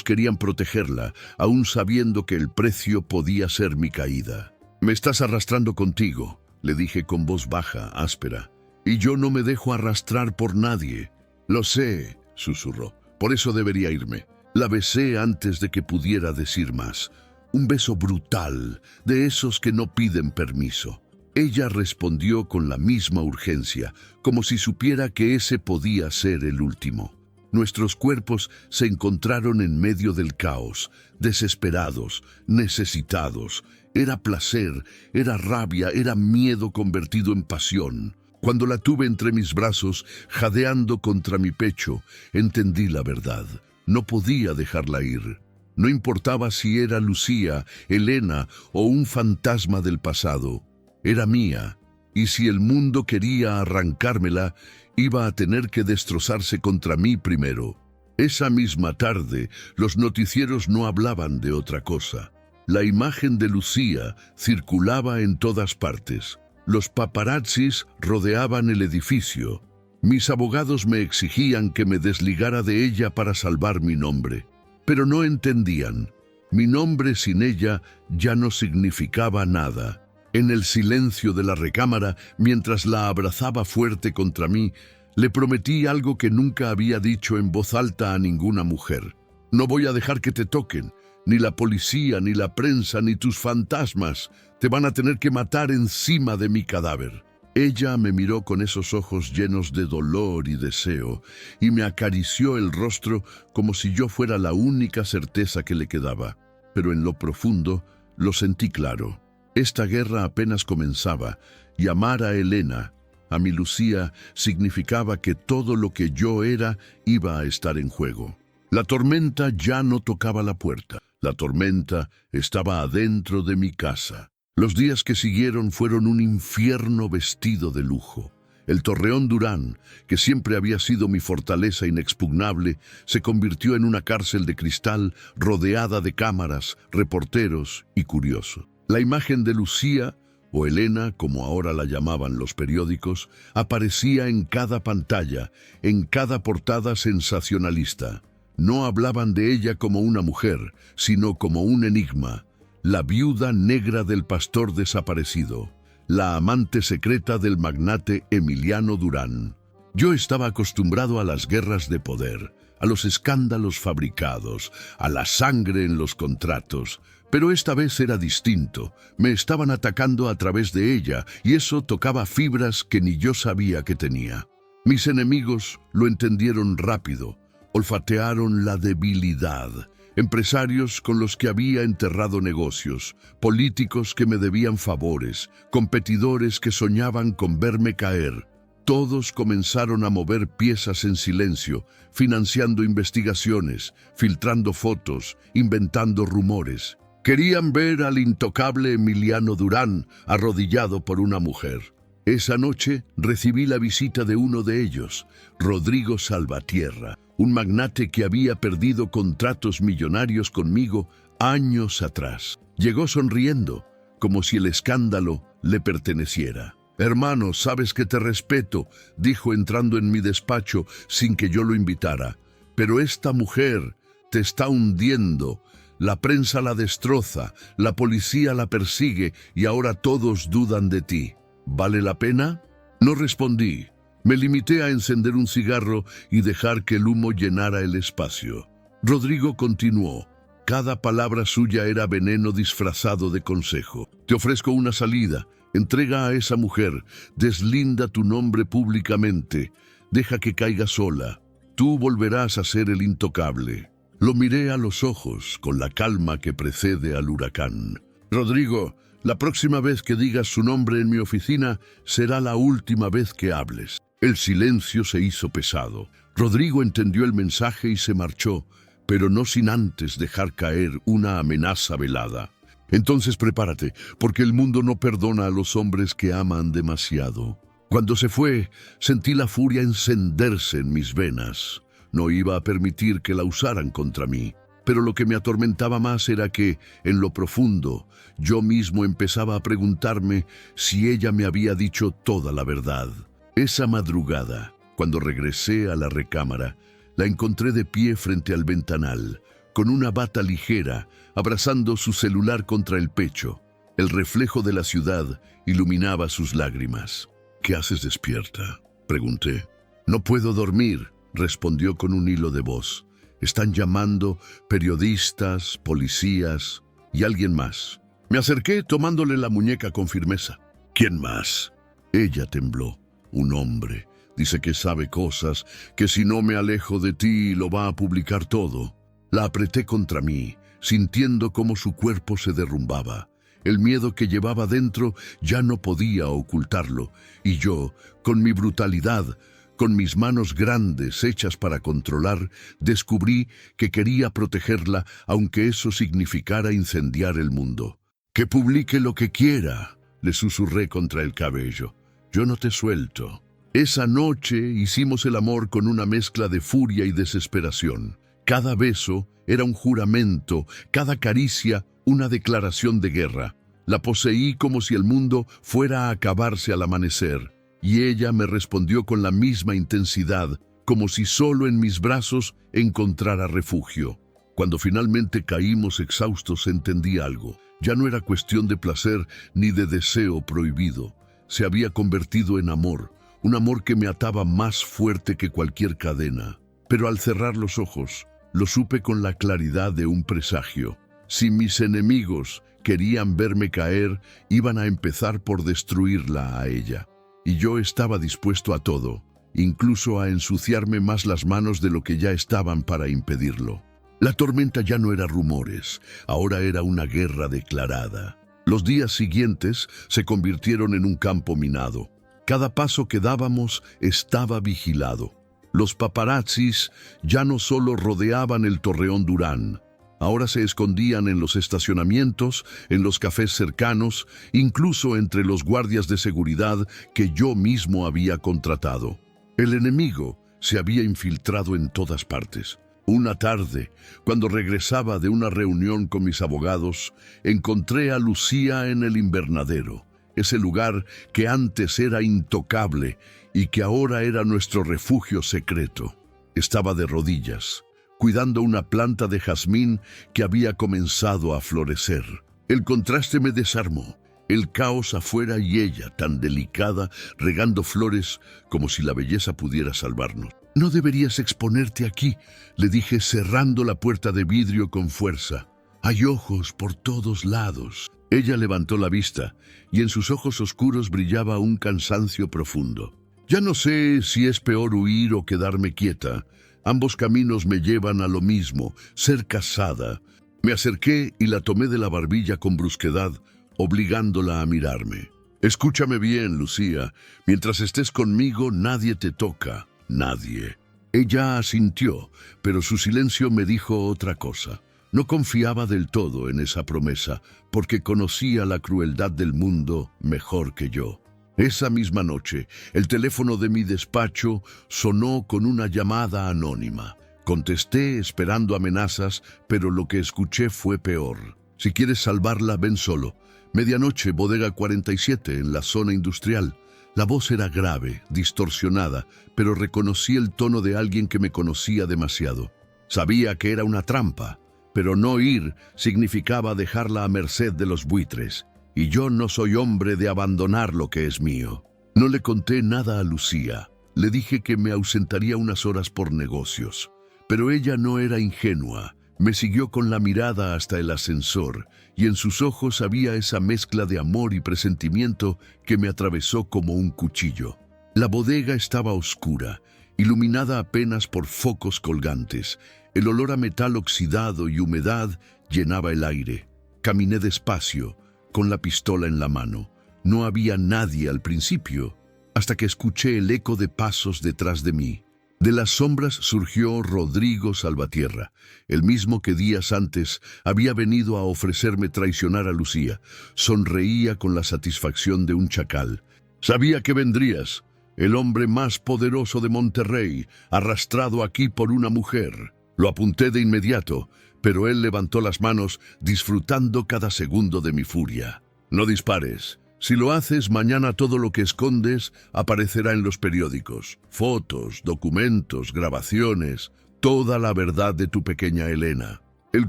Speaker 1: querían protegerla, aún sabiendo que el precio podía ser mi caída. «Me estás arrastrando contigo», le dije con voz baja, áspera. «Y yo no me dejo arrastrar por nadie». «Lo sé», susurró. «Por eso debería irme». La besé antes de que pudiera decir más. Un beso brutal, de esos que no piden permiso. Ella respondió con la misma urgencia, como si supiera que ese podía ser el último. Nuestros cuerpos se encontraron en medio del caos, desesperados, necesitados. Era placer, era rabia, era miedo convertido en pasión. Cuando la tuve entre mis brazos, jadeando contra mi pecho, entendí la verdad. No podía dejarla ir. No importaba si era Lucía, Elena o un fantasma del pasado. Era mía, y si el mundo quería arrancármela, iba a tener que destrozarse contra mí primero. Esa misma tarde, los noticieros no hablaban de otra cosa. La imagen de Lucía circulaba en todas partes. Los paparazzis rodeaban el edificio. Mis abogados me exigían que me desligara de ella para salvar mi nombre. Pero no entendían. Mi nombre sin ella ya no significaba nada. En el silencio de la recámara, mientras la abrazaba fuerte contra mí, le prometí algo que nunca había dicho en voz alta a ninguna mujer. No voy a dejar que te toquen. Ni la policía, ni la prensa, ni tus fantasmas. Te van a tener que matar encima de mi cadáver. Ella me miró con esos ojos llenos de dolor y deseo y me acarició el rostro como si yo fuera la única certeza que le quedaba. Pero en lo profundo lo sentí claro. Esta guerra apenas comenzaba y amar a Elena, a mi Lucía, significaba que todo lo que yo era iba a estar en juego. La tormenta ya no tocaba la puerta. La tormenta estaba adentro de mi casa. Los días que siguieron fueron un infierno vestido de lujo. El Torreón Durán, que siempre había sido mi fortaleza inexpugnable, se convirtió en una cárcel de cristal rodeada de cámaras, reporteros y curiosos. La imagen de Lucía, o Elena, como ahora la llamaban los periódicos, aparecía en cada pantalla, en cada portada sensacionalista. No hablaban de ella como una mujer, sino como un enigma. La viuda negra del pastor desaparecido, la amante secreta del magnate Emiliano Durán. Yo estaba acostumbrado a las guerras de poder, a los escándalos fabricados, a la sangre en los contratos, pero esta vez era distinto. Me estaban atacando a través de ella y eso tocaba fibras que ni yo sabía que tenía. Mis enemigos lo entendieron rápido, olfatearon la debilidad. Empresarios con los que había enterrado negocios, políticos que me debían favores, competidores que soñaban con verme caer. Todos comenzaron a mover piezas en silencio, financiando investigaciones, filtrando fotos, inventando rumores. Querían ver al intocable Emiliano Durán arrodillado por una mujer. Esa noche recibí la visita de uno de ellos, Rodrigo Salvatierra, un magnate que había perdido contratos millonarios conmigo años atrás. Llegó sonriendo, como si el escándalo le perteneciera. «Hermano, sabes que te respeto», dijo entrando en mi despacho sin que yo lo invitara. «Pero esta mujer te está hundiendo. La prensa la destroza, la policía la persigue y ahora todos dudan de ti. ¿Vale la pena?». No respondí. Me limité a encender un cigarro y dejar que el humo llenara el espacio. Rodrigo continuó. Cada palabra suya era veneno disfrazado de consejo. «Te ofrezco una salida. Entrega a esa mujer. Deslinda tu nombre públicamente. Deja que caiga sola. Tú volverás a ser el intocable». Lo miré a los ojos con la calma que precede al huracán. «Rodrigo, la próxima vez que digas su nombre en mi oficina será la última vez que hables». El silencio se hizo pesado. Rodrigo entendió el mensaje y se marchó, pero no sin antes dejar caer una amenaza velada. «Entonces prepárate, porque el mundo no perdona a los hombres que aman demasiado». Cuando se fue, sentí la furia encenderse en mis venas. No iba a permitir que la usaran contra mí, pero lo que me atormentaba más era que, en lo profundo, yo mismo empezaba a preguntarme si ella me había dicho toda la verdad. Esa madrugada, cuando regresé a la recámara, la encontré de pie frente al ventanal, con una bata ligera, abrazando su celular contra el pecho. El reflejo de la ciudad iluminaba sus lágrimas. «¿Qué haces despierta?», pregunté. «No puedo dormir», respondió con un hilo de voz. «Están llamando periodistas, policías y alguien más». Me acerqué tomándole la muñeca con firmeza. «¿Quién más?». Ella tembló. «Un hombre. Dice que sabe cosas, que si no me alejo de ti lo va a publicar todo». La apreté contra mí, sintiendo cómo su cuerpo se derrumbaba. El miedo que llevaba dentro ya no podía ocultarlo, y yo, con mi brutalidad, con mis manos grandes hechas para controlar, descubrí que quería protegerla, aunque eso significara incendiar el mundo. «Que publique lo que quiera», le susurré contra el cabello. «Yo no te suelto». Esa noche hicimos el amor con una mezcla de furia y desesperación. Cada beso era un juramento, cada caricia una declaración de guerra. La poseí como si el mundo fuera a acabarse al amanecer, y ella me respondió con la misma intensidad, como si solo en mis brazos encontrara refugio. Cuando finalmente caímos exhaustos entendí algo. Ya no era cuestión de placer ni de deseo prohibido. Se había convertido en amor, un amor que me ataba más fuerte que cualquier cadena. Pero al cerrar los ojos, lo supe con la claridad de un presagio. Si mis enemigos querían verme caer, iban a empezar por destruirla a ella. Y yo estaba dispuesto a todo, incluso a ensuciarme más las manos de lo que ya estaban para impedirlo. La tormenta ya no era rumores, ahora era una guerra declarada. Los días siguientes se convirtieron en un campo minado. Cada paso que dábamos estaba vigilado. Los paparazzis ya no solo rodeaban el Torreón Durán, ahora se escondían en los estacionamientos, en los cafés cercanos, incluso entre los guardias de seguridad que yo mismo había contratado. El enemigo se había infiltrado en todas partes. Una tarde, cuando regresaba de una reunión con mis abogados, encontré a Lucía en el invernadero, ese lugar que antes era intocable y que ahora era nuestro refugio secreto. Estaba de rodillas, cuidando una planta de jazmín que había comenzado a florecer. El contraste me desarmó. El caos afuera y ella, tan delicada, regando flores como si la belleza pudiera salvarnos. «No deberías exponerte aquí», le dije cerrando la puerta de vidrio con fuerza. «Hay ojos por todos lados». Ella levantó la vista y en sus ojos oscuros brillaba un cansancio profundo. «Ya no sé si es peor huir o quedarme quieta. Ambos caminos me llevan a lo mismo, ser casada». Me acerqué y la tomé de la barbilla con brusquedad, obligándola a mirarme. «Escúchame bien, Lucía. Mientras estés conmigo, nadie te toca. Nadie». Ella asintió, pero su silencio me dijo otra cosa. No confiaba del todo en esa promesa, porque conocía la crueldad del mundo mejor que yo. Esa misma noche, el teléfono de mi despacho sonó con una llamada anónima. Contesté esperando amenazas, pero lo que escuché fue peor. Si quieres salvarla, ven solo. Medianoche, bodega 47, en la zona industrial. La voz era grave, distorsionada, pero reconocí el tono de alguien que me conocía demasiado. Sabía que era una trampa, pero no ir significaba dejarla a merced de los buitres. Y yo no soy hombre de abandonar lo que es mío. No le conté nada a Lucía. Le dije que me ausentaría unas horas por negocios. Pero ella no era ingenua. Me siguió con la mirada hasta el ascensor, y en sus ojos había esa mezcla de amor y presentimiento que me atravesó como un cuchillo. La bodega estaba oscura, iluminada apenas por focos colgantes. El olor a metal oxidado y humedad llenaba el aire. Caminé despacio, con la pistola en la mano. No había nadie al principio, hasta que escuché el eco de pasos detrás de mí. De las sombras surgió Rodrigo Salvatierra, el mismo que días antes había venido a ofrecerme traicionar a Lucía. Sonreía con la satisfacción de un chacal. Sabía que vendrías, el hombre más poderoso de Monterrey, arrastrado aquí por una mujer. Lo apunté de inmediato, pero él levantó las manos, disfrutando cada segundo de mi furia. No dispares. Si lo haces, mañana todo lo que escondes aparecerá en los periódicos. Fotos, documentos, grabaciones, toda la verdad de tu pequeña Elena. El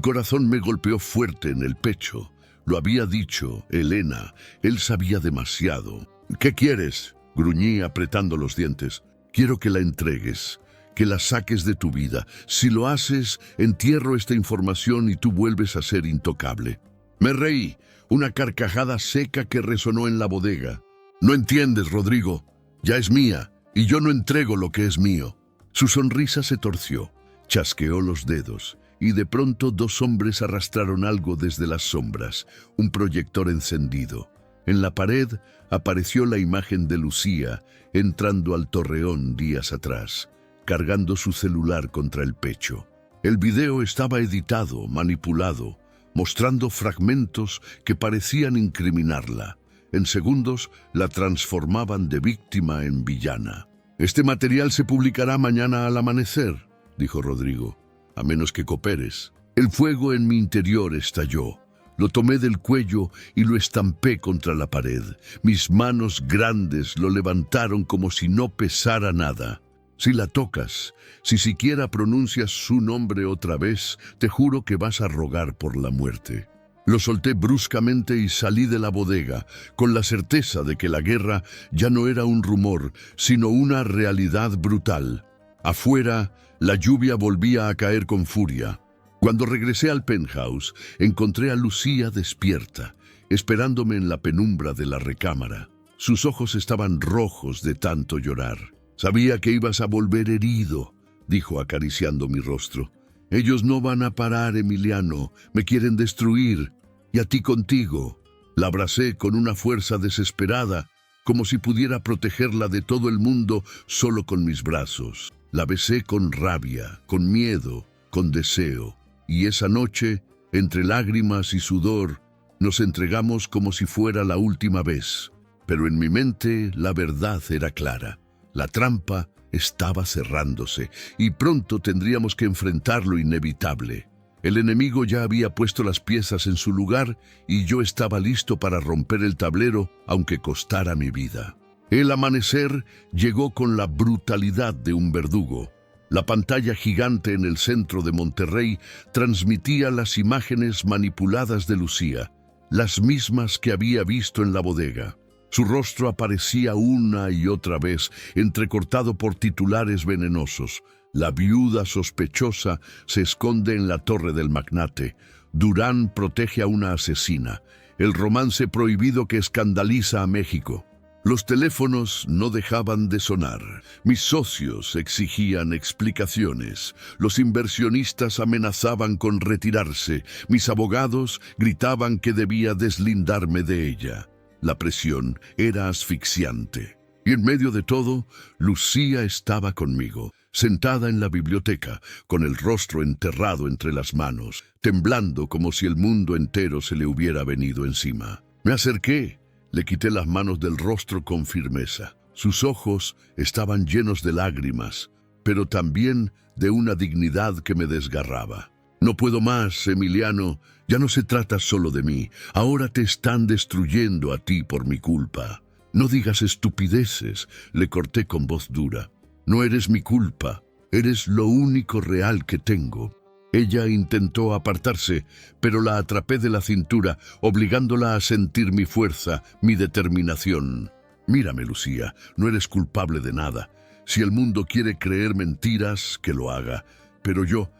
Speaker 1: corazón me golpeó fuerte en el pecho. Lo había dicho, Elena. Él sabía demasiado. ¿Qué quieres?, gruñí apretando los dientes. Quiero que la entregues, que la saques de tu vida. Si lo haces, entierro esta información y tú vuelves a ser intocable. Me reí. Una carcajada seca que resonó en la bodega. No entiendes, Rodrigo. Ya es mía, y yo no entrego lo que es mío. Su sonrisa se torció, chasqueó los dedos, y de pronto dos hombres arrastraron algo desde las sombras, un proyector encendido. En la pared apareció la imagen de Lucía entrando al Torreón días atrás, cargando su celular contra el pecho. El video estaba editado, manipulado, mostrando fragmentos que parecían incriminarla. En segundos la transformaban de víctima en villana. «Este material se publicará mañana al amanecer», dijo Rodrigo, «a menos que cooperes». El fuego en mi interior estalló. Lo tomé del cuello y lo estampé contra la pared. Mis manos grandes lo levantaron como si no pesara nada. Si la tocas, si siquiera pronuncias su nombre otra vez, te juro que vas a rogar por la muerte. Lo solté bruscamente y salí de la bodega, con la certeza de que la guerra ya no era un rumor, sino una realidad brutal. Afuera, la lluvia volvía a caer con furia. Cuando regresé al penthouse, encontré a Lucía despierta, esperándome en la penumbra de la recámara. Sus ojos estaban rojos de tanto llorar. «Sabía que ibas a volver herido», dijo acariciando mi rostro. «Ellos no van a parar, Emiliano. Me quieren destruir. Y a ti contigo». La abracé con una fuerza desesperada, como si pudiera protegerla de todo el mundo solo con mis brazos. La besé con rabia, con miedo, con deseo. Y esa noche, entre lágrimas y sudor, nos entregamos como si fuera la última vez. Pero en mi mente la verdad era clara. La trampa estaba cerrándose y pronto tendríamos que enfrentar lo inevitable. El enemigo ya había puesto las piezas en su lugar y yo estaba listo para romper el tablero, aunque costara mi vida. El amanecer llegó con la brutalidad de un verdugo. La pantalla gigante en el centro de Monterrey transmitía las imágenes manipuladas de Lucía, las mismas que había visto en la bodega. Su rostro aparecía una y otra vez, entrecortado por titulares venenosos. La viuda sospechosa se esconde en la torre del magnate. Durán protege a una asesina. El romance prohibido que escandaliza a México. Los teléfonos no dejaban de sonar. Mis socios exigían explicaciones. Los inversionistas amenazaban con retirarse. Mis abogados gritaban que debía deslindarme de ella. La presión era asfixiante. Y en medio de todo, Lucía estaba conmigo, sentada en la biblioteca, con el rostro enterrado entre las manos, temblando como si el mundo entero se le hubiera venido encima. Me acerqué, le quité las manos del rostro con firmeza. Sus ojos estaban llenos de lágrimas, pero también de una dignidad que me desgarraba. No puedo más, Emiliano. Ya no se trata solo de mí. Ahora te están destruyendo a ti por mi culpa. No digas estupideces, le corté con voz dura. No eres mi culpa. Eres lo único real que tengo. Ella intentó apartarse, pero la atrapé de la cintura, obligándola a sentir mi fuerza, mi determinación. Mírame, Lucía, no eres culpable de nada. Si el mundo quiere creer mentiras, que lo haga. Pero yo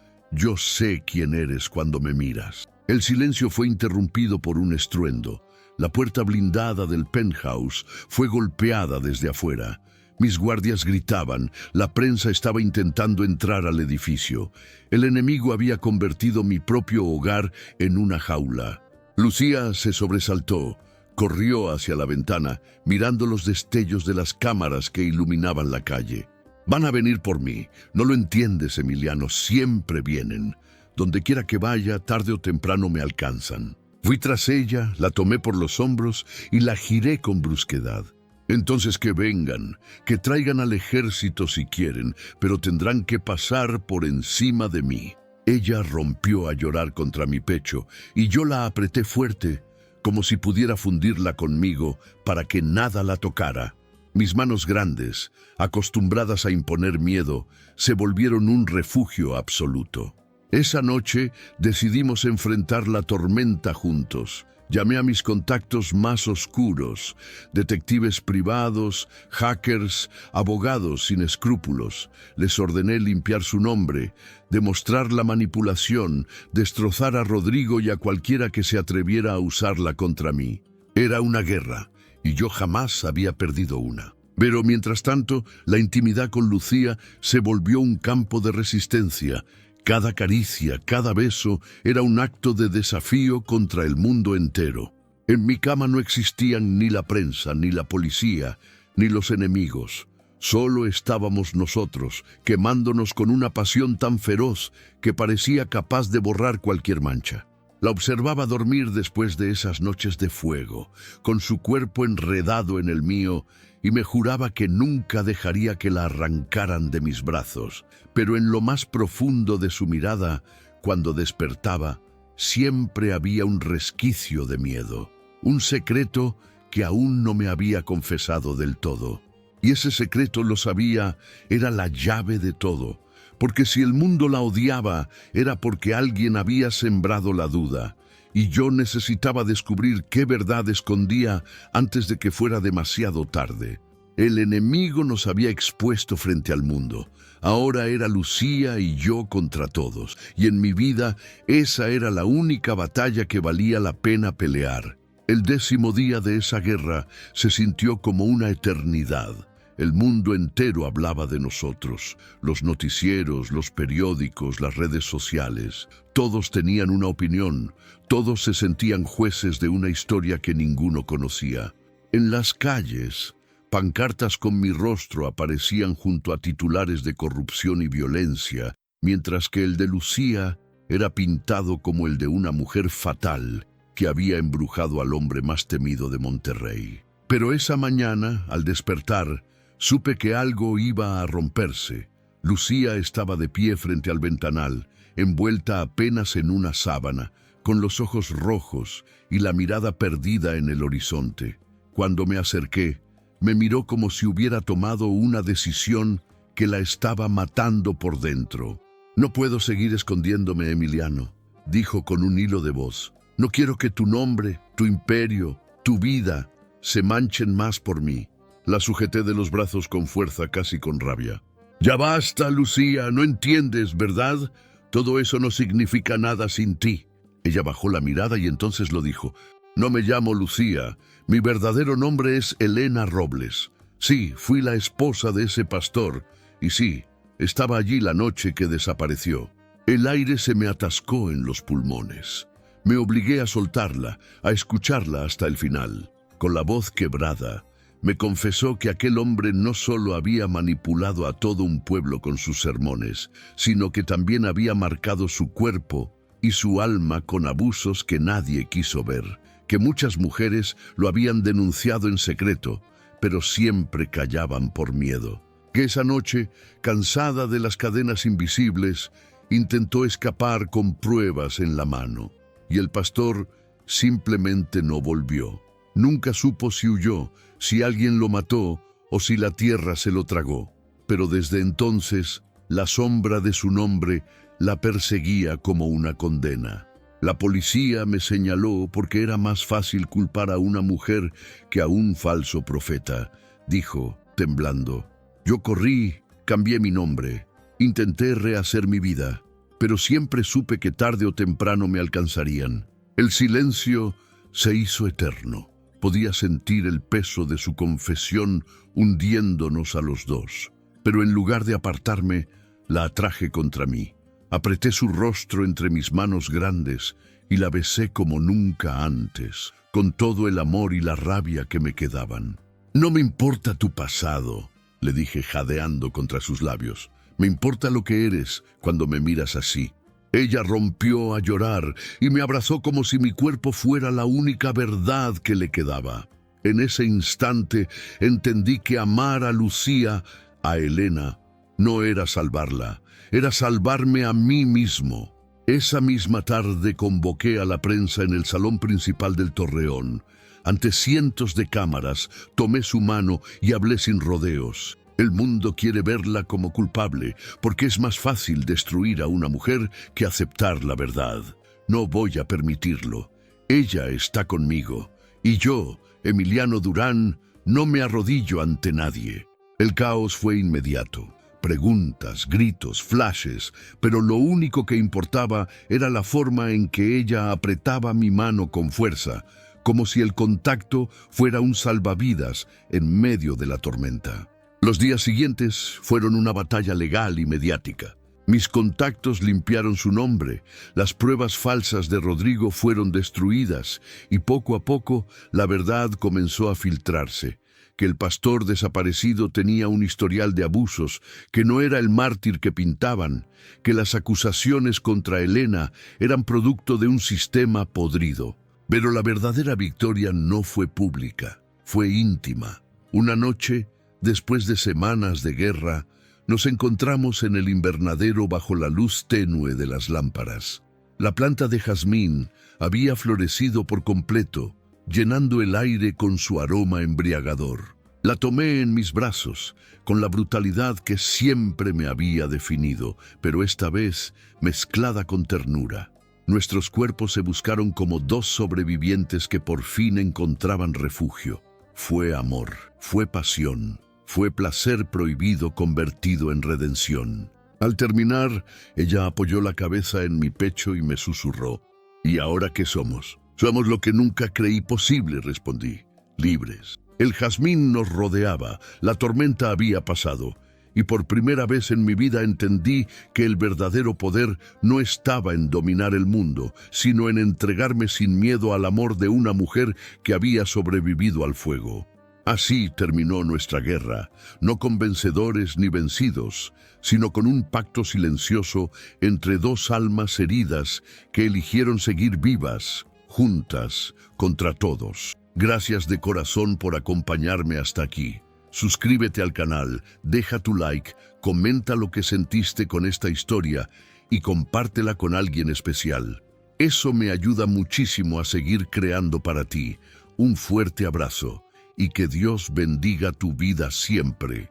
Speaker 1: sé quién eres cuando me miras. El silencio fue interrumpido por un estruendo. La puerta blindada del penthouse fue golpeada desde afuera. Mis guardias gritaban, la prensa estaba intentando entrar al edificio. El enemigo había convertido mi propio hogar en una jaula. Lucía se sobresaltó, corrió hacia la ventana, mirando los destellos de las cámaras que iluminaban la calle. Van a venir por mí, no lo entiendes, Emiliano, siempre vienen. Donde quiera que vaya, tarde o temprano me alcanzan. Fui tras ella, la tomé por los hombros y la giré con brusquedad. Entonces que vengan, que traigan al ejército si quieren, pero tendrán que pasar por encima de mí. Ella rompió a llorar contra mi pecho y yo la apreté fuerte, como si pudiera fundirla conmigo para que nada la tocara. Mis manos grandes, acostumbradas a imponer miedo, se volvieron un refugio absoluto. Esa noche decidimos enfrentar la tormenta juntos. Llamé a mis contactos más oscuros, detectives privados, hackers, abogados sin escrúpulos. Les ordené limpiar su nombre, demostrar la manipulación, destrozar a Rodrigo y a cualquiera que se atreviera a usarla contra mí. Era una guerra, y yo jamás había perdido una. Pero mientras tanto, la intimidad con Lucía se volvió un campo de resistencia. Cada caricia, cada beso era un acto de desafío contra el mundo entero. En mi cama no existían ni la prensa, ni la policía, ni los enemigos. Solo estábamos nosotros, quemándonos con una pasión tan feroz que parecía capaz de borrar cualquier mancha. La observaba dormir después de esas noches de fuego, con su cuerpo enredado en el mío, y me juraba que nunca dejaría que la arrancaran de mis brazos. Pero en lo más profundo de su mirada, cuando despertaba, siempre había un resquicio de miedo, un secreto que aún no me había confesado del todo. Y ese secreto, lo sabía, era la llave de todo, porque si el mundo la odiaba, era porque alguien había sembrado la duda, y yo necesitaba descubrir qué verdad escondía antes de que fuera demasiado tarde. El enemigo nos había expuesto frente al mundo. Ahora era Lucía y yo contra todos, y en mi vida esa era la única batalla que valía la pena pelear. El 10º día de esa guerra se sintió como una eternidad. El mundo entero hablaba de nosotros. Los noticieros, los periódicos, las redes sociales. Todos tenían una opinión. Todos se sentían jueces de una historia que ninguno conocía. En las calles, pancartas con mi rostro aparecían junto a titulares de corrupción y violencia, mientras que el de Lucía era pintado como el de una mujer fatal que había embrujado al hombre más temido de Monterrey. Pero esa mañana, al despertar, supe que algo iba a romperse. Lucía estaba de pie frente al ventanal, envuelta apenas en una sábana, con los ojos rojos y la mirada perdida en el horizonte. Cuando me acerqué, me miró como si hubiera tomado una decisión que la estaba matando por dentro. «No puedo seguir escondiéndome, Emiliano», dijo con un hilo de voz. «No quiero que tu nombre, tu imperio, tu vida se manchen más por mí». La sujeté de los brazos con fuerza, casi con rabia. «Ya basta, Lucía, no entiendes, ¿verdad? Todo eso no significa nada sin ti». Ella bajó la mirada y entonces lo dijo. «No me llamo Lucía. Mi verdadero nombre es Elena Robles. Sí, fui la esposa de ese pastor. Y sí, estaba allí la noche que desapareció». El aire se me atascó en los pulmones. Me obligué a soltarla, a escucharla hasta el final. Con la voz quebrada, me confesó que aquel hombre no solo había manipulado a todo un pueblo con sus sermones, sino que también había marcado su cuerpo y su alma con abusos que nadie quiso ver, que muchas mujeres lo habían denunciado en secreto, pero siempre callaban por miedo. Que esa noche, cansada de las cadenas invisibles, Intentó escapar con pruebas en la mano, y el pastor simplemente no volvió. Nunca supo si huyó, si alguien lo mató o si la tierra se lo tragó. Pero desde entonces, la sombra de su nombre la perseguía como una condena. La policía me señaló porque era más fácil culpar a una mujer que a un falso profeta, dijo, temblando. Yo corrí, cambié mi nombre, intenté rehacer mi vida, pero siempre supe que tarde o temprano me alcanzarían. El silencio se hizo eterno. Podía sentir el peso de su confesión hundiéndonos a los dos. Pero en lugar de apartarme, la atraje contra mí. Apreté su rostro entre mis manos grandes y la besé como nunca antes, con todo el amor y la rabia que me quedaban. No me importa tu pasado, le dije jadeando contra sus labios. Me importa lo que eres cuando me miras así. Ella rompió a llorar y me abrazó como si mi cuerpo fuera la única verdad que le quedaba. En ese instante entendí que amar a Lucía, a Elena, no era salvarla, era salvarme a mí mismo. Esa misma tarde convoqué a la prensa en el salón principal del Torreón. Ante cientos de cámaras, tomé su mano y hablé sin rodeos. El mundo quiere verla como culpable, porque es más fácil destruir a una mujer que aceptar la verdad. No voy a permitirlo. Ella está conmigo, y yo, Emiliano Durán, no me arrodillo ante nadie. El caos fue inmediato. Preguntas, gritos, flashes, pero lo único que importaba era la forma en que ella apretaba mi mano con fuerza, como si el contacto fuera un salvavidas en medio de la tormenta. Los días siguientes fueron una batalla legal y mediática. Mis contactos limpiaron su nombre, las pruebas falsas de Rodrigo fueron destruidas y poco a poco la verdad comenzó a filtrarse. Que el pastor desaparecido tenía un historial de abusos, que no era el mártir que pintaban, que las acusaciones contra Elena eran producto de un sistema podrido. Pero la verdadera victoria no fue pública, fue íntima. Una noche, después de semanas de guerra, nos encontramos en el invernadero bajo la luz tenue de las lámparas. La planta de jazmín había florecido por completo, llenando el aire con su aroma embriagador. La tomé en mis brazos, con la brutalidad que siempre me había definido, pero esta vez mezclada con ternura. Nuestros cuerpos se buscaron como dos sobrevivientes que por fin encontraban refugio. Fue amor, fue pasión, fue placer prohibido convertido en redención. Al terminar, ella apoyó la cabeza en mi pecho y me susurró, ¿y ahora qué somos? Somos lo que nunca creí posible, respondí, libres. El jazmín nos rodeaba, la tormenta había pasado, y por primera vez en mi vida entendí que el verdadero poder no estaba en dominar el mundo, sino en entregarme sin miedo al amor de una mujer que había sobrevivido al fuego. Así terminó nuestra guerra, no con vencedores ni vencidos, sino con un pacto silencioso entre dos almas heridas que eligieron seguir vivas, juntas, contra todos. Gracias de corazón por acompañarme hasta aquí. Suscríbete al canal, deja tu like, comenta lo que sentiste con esta historia y compártela con alguien especial. Eso me ayuda muchísimo a seguir creando para ti. Un fuerte abrazo y que Dios bendiga tu vida siempre.